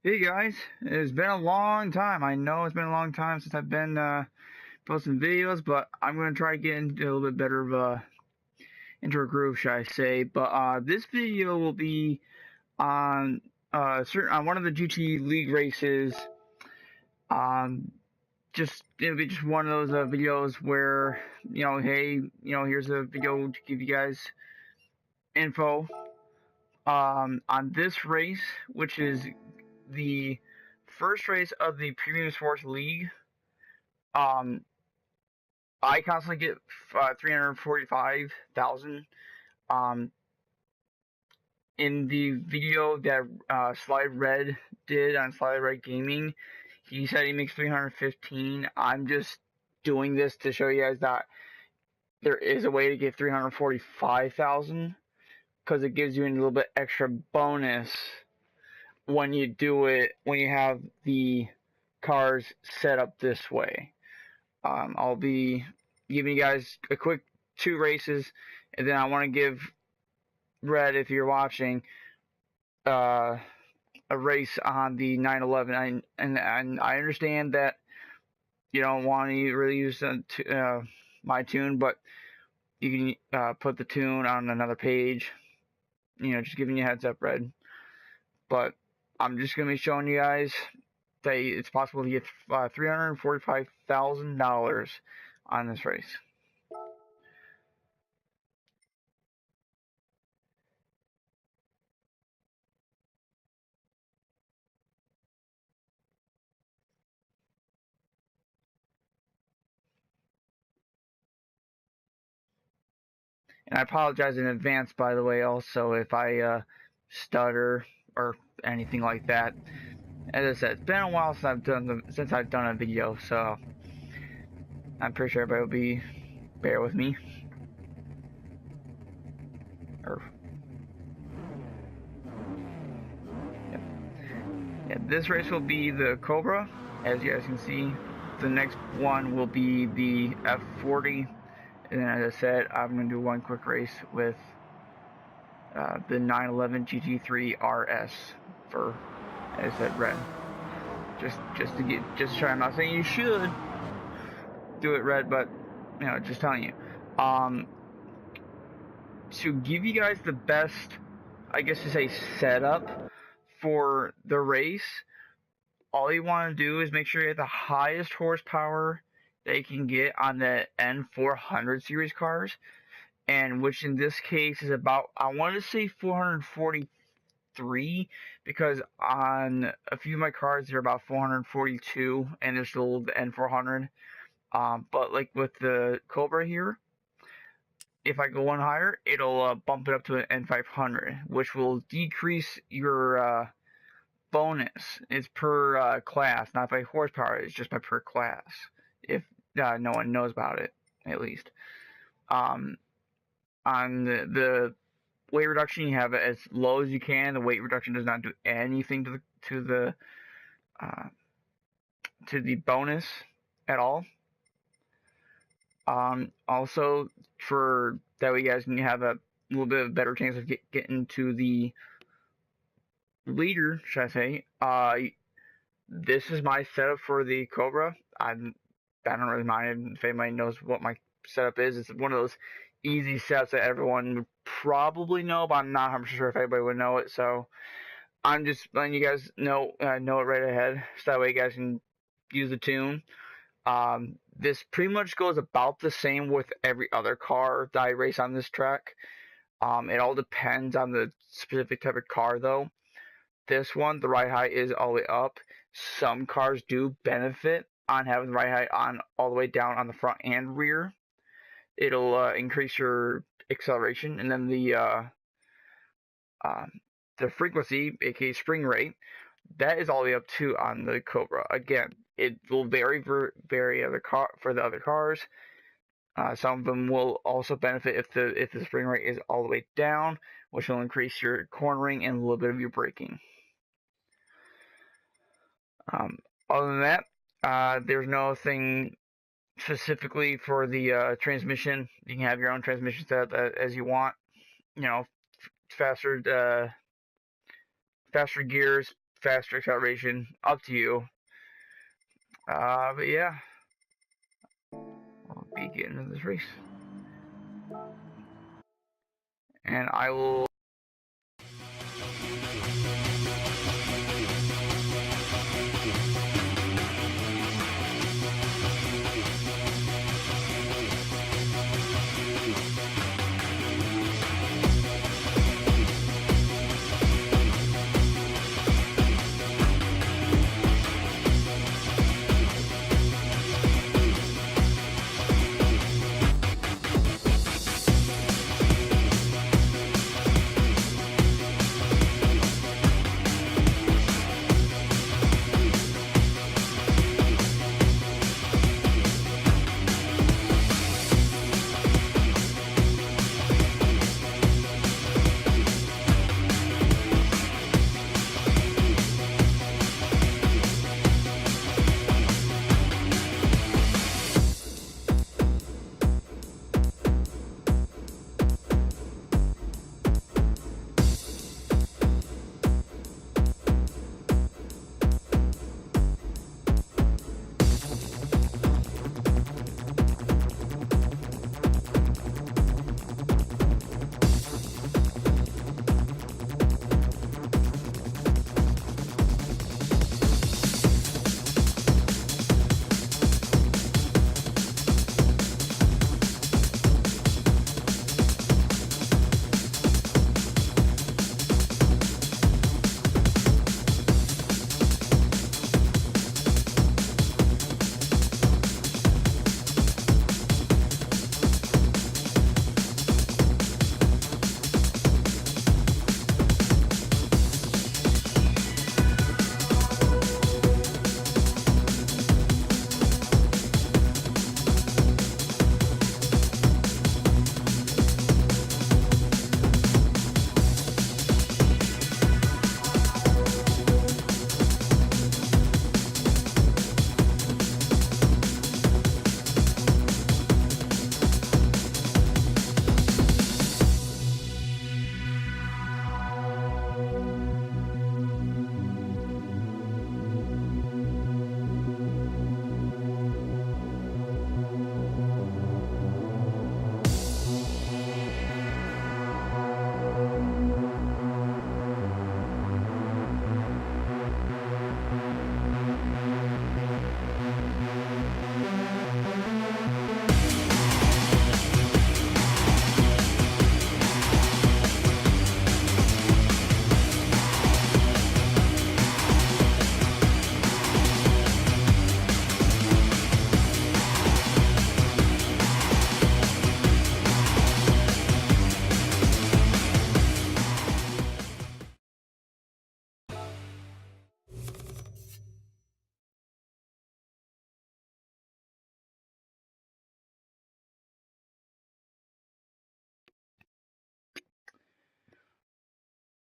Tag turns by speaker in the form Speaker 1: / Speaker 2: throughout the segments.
Speaker 1: Hey guys, it's been a long time. I know it's been a long time since I've been posting videos, but I'm gonna try to get into a little bit better of into a groove, should I say? But this video will be on certain on one of the GT League races. Um, just it'll be just one of those videos where hey, here's a video to give you guys info on this race, which is the first race of the Premium Sports League. Um, I constantly get 345,000. Um, in the video that Slide Red did on Slide Red Gaming, he said he makes 315. I'm just doing this to show you guys that there is a way to get 345,000 because it gives you a little bit extra bonus when you do it when you have the cars set up this way. I'll be giving you guys a quick two races, and then I want to give Red, if you're watching, uh, a race on the 911. And I understand that you don't want to really use my tune, but you can put the tune on another page. Just giving you a heads up, Red. But I'm just gonna be showing you guys that it's possible to get $345,000 on this race. And I apologize in advance, by the way, also if I stutter or anything like that. As I said, it's been a while since I've done a video, so I'm pretty sure everybody will be bear with me. Or yeah, this race will be the Cobra, as you guys can see. The next one will be the F40, and then as I said, I'm gonna do one quick race with the 911 GT3 RS for, as I said, Red. Just to try. I'm not saying you should do it, Red, but just telling you. To give you guys the best, I guess to say, setup for the race, all you want to do is make sure you have the highest horsepower they can get on the N400 series cars, and which in this case is about, I want to say 443, because on a few of my cars they're about 442, and they're still the N400. But like with the Cobra here, if I go one higher, it'll bump it up to an N500, which will decrease your bonus. It's per class, not by horsepower. It's just by per class. If no one knows about it, at least. Um, on the weight reduction, you have it as low as you can. The weight reduction does not do anything uh, to the bonus at all. Also, for that way, you guys can have a little bit of a better chance of getting to the leader, should I say. This is my setup for the Cobra. I don't really mind if anybody knows what my setup is. It's one of those easy setups that everyone would probably know, but I'm not 100% sure if anybody would know it. So I'm just letting you guys know it right ahead, so that way you guys can use the tune. This pretty much goes about the same with every other car that I race on this track. It all depends on the specific type of car, though. This one, the ride height is all the way up. Some cars do benefit on having the ride height on all the way down on the front and rear. It'll increase your acceleration, and then the frequency, aka spring rate, that is all the way up to on the Cobra. Again, it will vary for the other cars. Some of them will also benefit if the spring rate is all the way down, which will increase your cornering and a little bit of your braking. Other than that, there's nothing specifically for the transmission. You can have your own transmission set up as you want. Faster gears, faster acceleration, up to you. But yeah, I'll be getting into this race. And I will...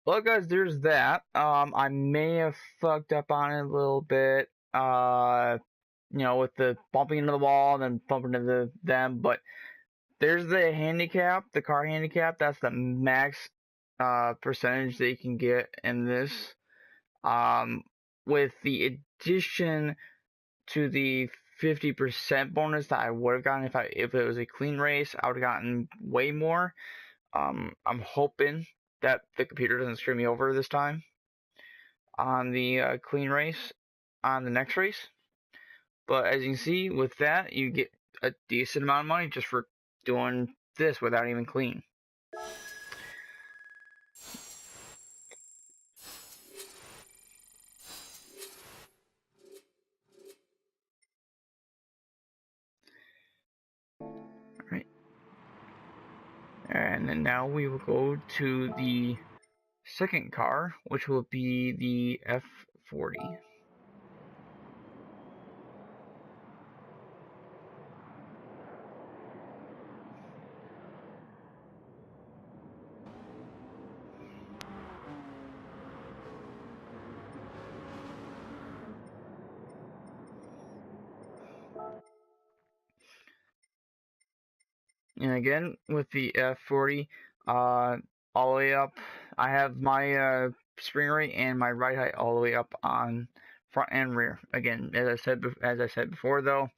Speaker 1: Well, guys, there's that. I may have fucked up on it a little bit. With the bumping into the wall and then bumping into them. But there's the handicap, the car handicap. That's the max percentage that you can get in this. With the addition to the 50% bonus that I would have gotten if it was a clean race, I would have gotten way more. I'm hoping that the computer doesn't screw me over this time on the clean race on the next race. But as you can see, with that, you get a decent amount of money just for doing this without even clean. Alright. And then now we will go to the second car, which will be the F40. And again, with the F40, all the way up, I have my spring rate and my ride height all the way up on front and rear. Again, as I said before, though,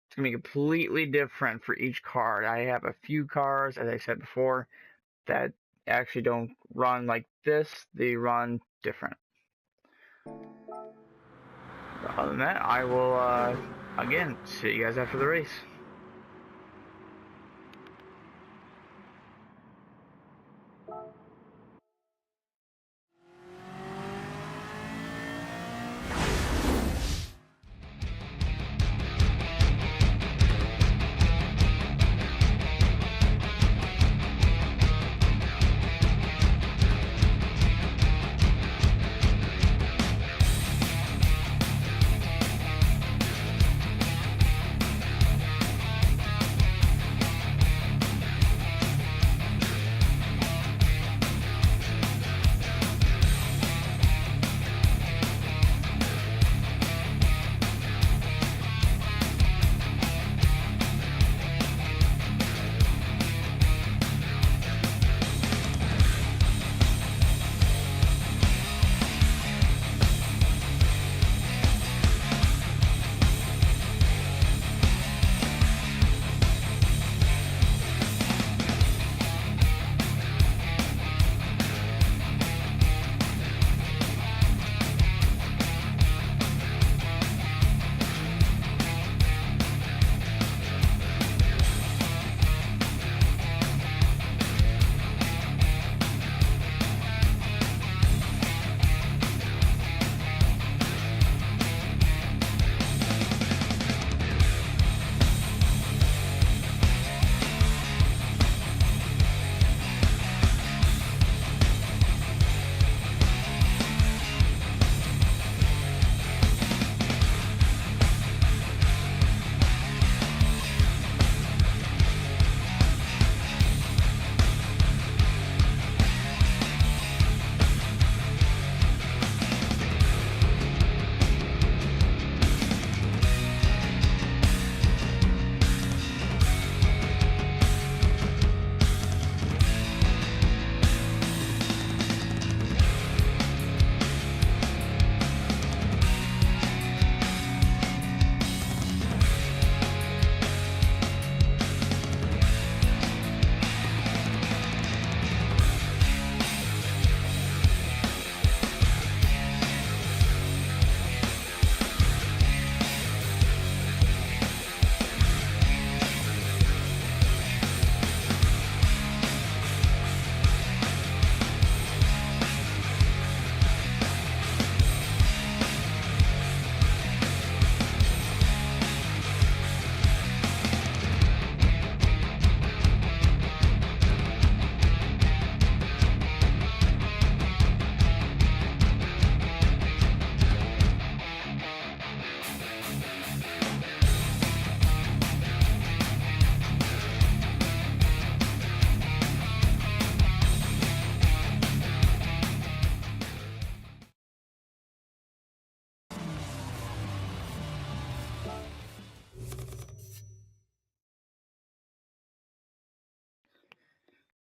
Speaker 1: it's gonna be completely different for each car. I have a few cars, as I said before, that actually don't run like this. They run different. But other than that, I will again see you guys after the race.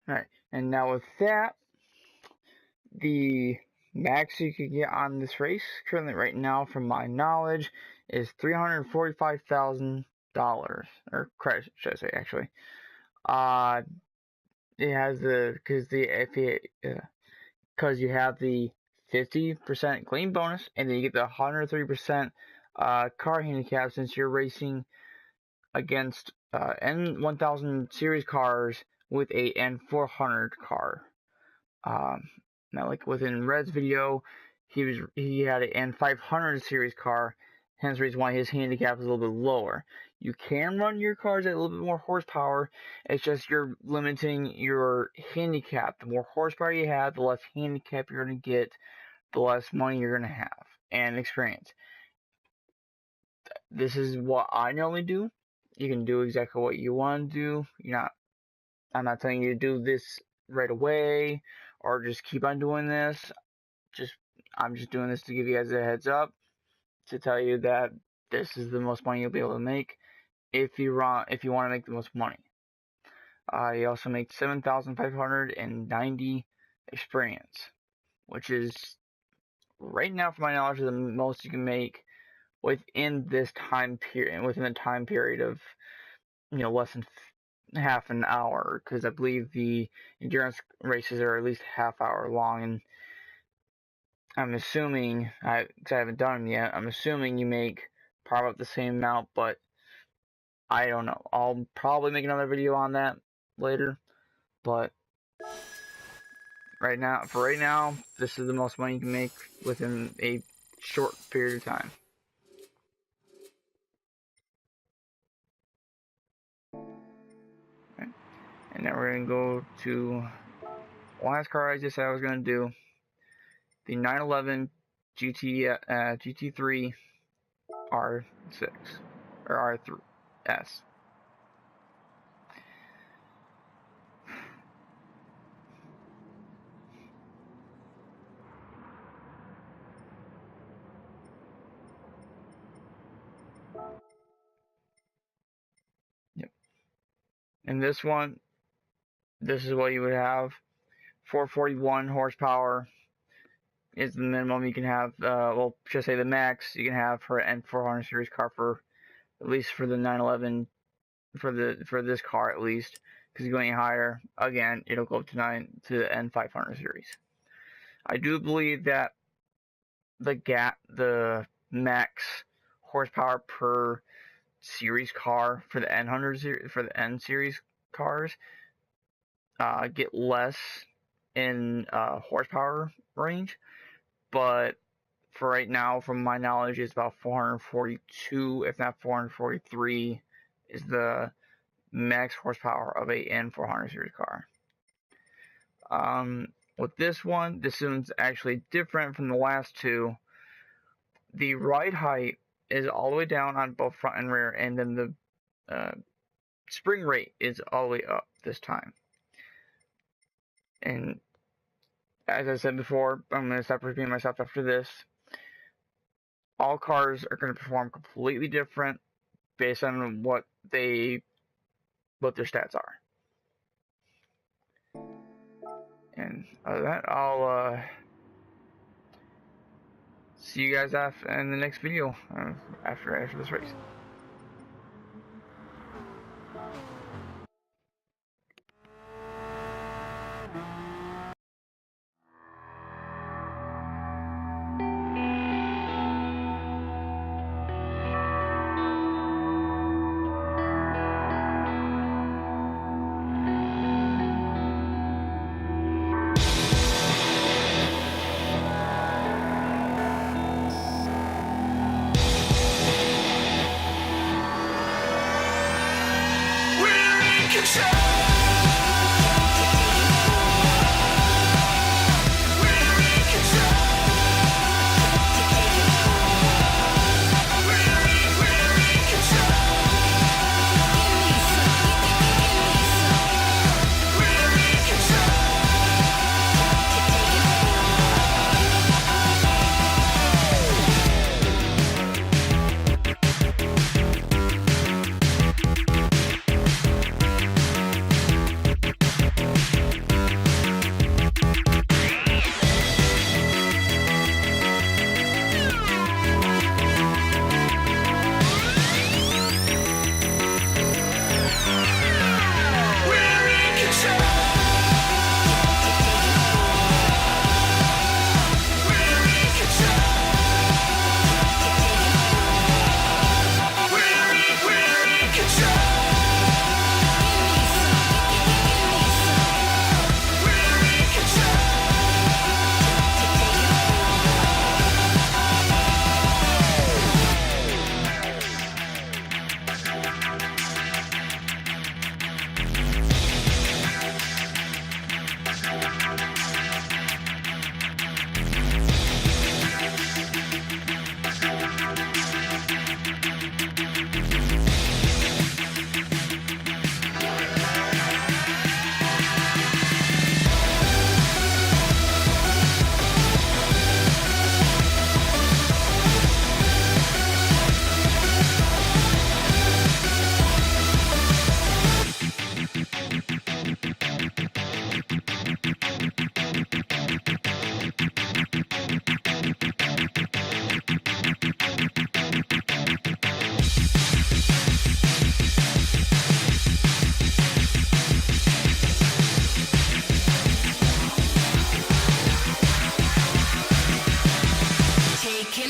Speaker 1: Alright, and now with that, the max you could get on this race currently right now, from my knowledge, is $345,000, or credit, should I say, actually. It has because you have the 50% clean bonus, and then you get the 103% car handicap, since you're racing against N1000 series cars with a N400 car. Now, like within Red's video, he had an N500 series car, hence the reason why his handicap is a little bit lower. You can run your cars at a little bit more horsepower. It's just you're limiting your handicap. The more horsepower you have, the less handicap you're going to get, the less money you're going to have, and experience. This is what I normally do. You can do exactly what you want to do. I'm not telling you to do this right away, or just keep on doing this. I'm just doing this to give you guys a heads up, to tell you that this is the most money you'll be able to make if you want to make the most money. You also make 7,590 experience which is right now, from my knowledge, the most you can make within this time period, within the time period of less than half an hour, because I believe the endurance races are at least half hour long, and I'm assuming, because I haven't done them yet, I'm assuming you make probably about the same amount, but I don't know. I'll probably make another video on that later, but right now, this is the most money you can make within a short period of time. Okay. And now we're gonna go to the last car I just said I was gonna do, the 911 GT3 R6 or R3S. Yep. And this one, this is what you would have. 441 horsepower is the minimum you can have. Well, just say the max you can have for an N400 series car, for at least for the 911, for this car at least. Because going higher, again, it'll go up to the N500 series. I do believe that the max horsepower per series car for the N series cars get less in horsepower range, but for right now, from my knowledge, it's about 442, if not 443, is the max horsepower of a N400 series car. With this one, this one's actually different from the last two. The ride height is all the way down on both front and rear, and then the spring rate is all the way up this time. And as I said before, I'm going to stop repeating myself after this. All cars are going to perform completely different based on what their stats are. And other than that, I'll see you guys in the next video after this race.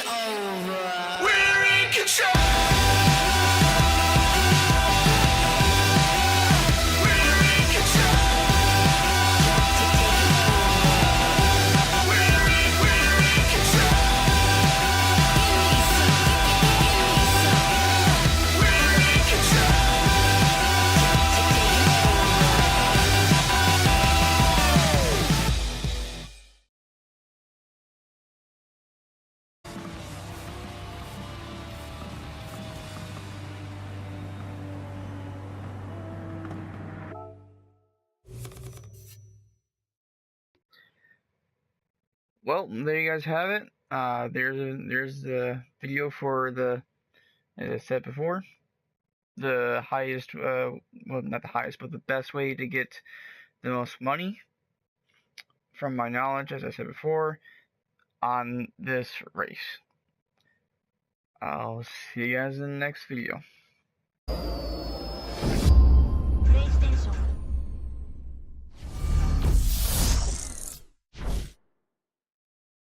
Speaker 2: over. We're in control.
Speaker 1: Well, there you guys have it. There's the video for the, as I said before, the highest, well, not the highest, but the best way to get the most money, from my knowledge, as I said before, on this race. I'll see you guys in the next video.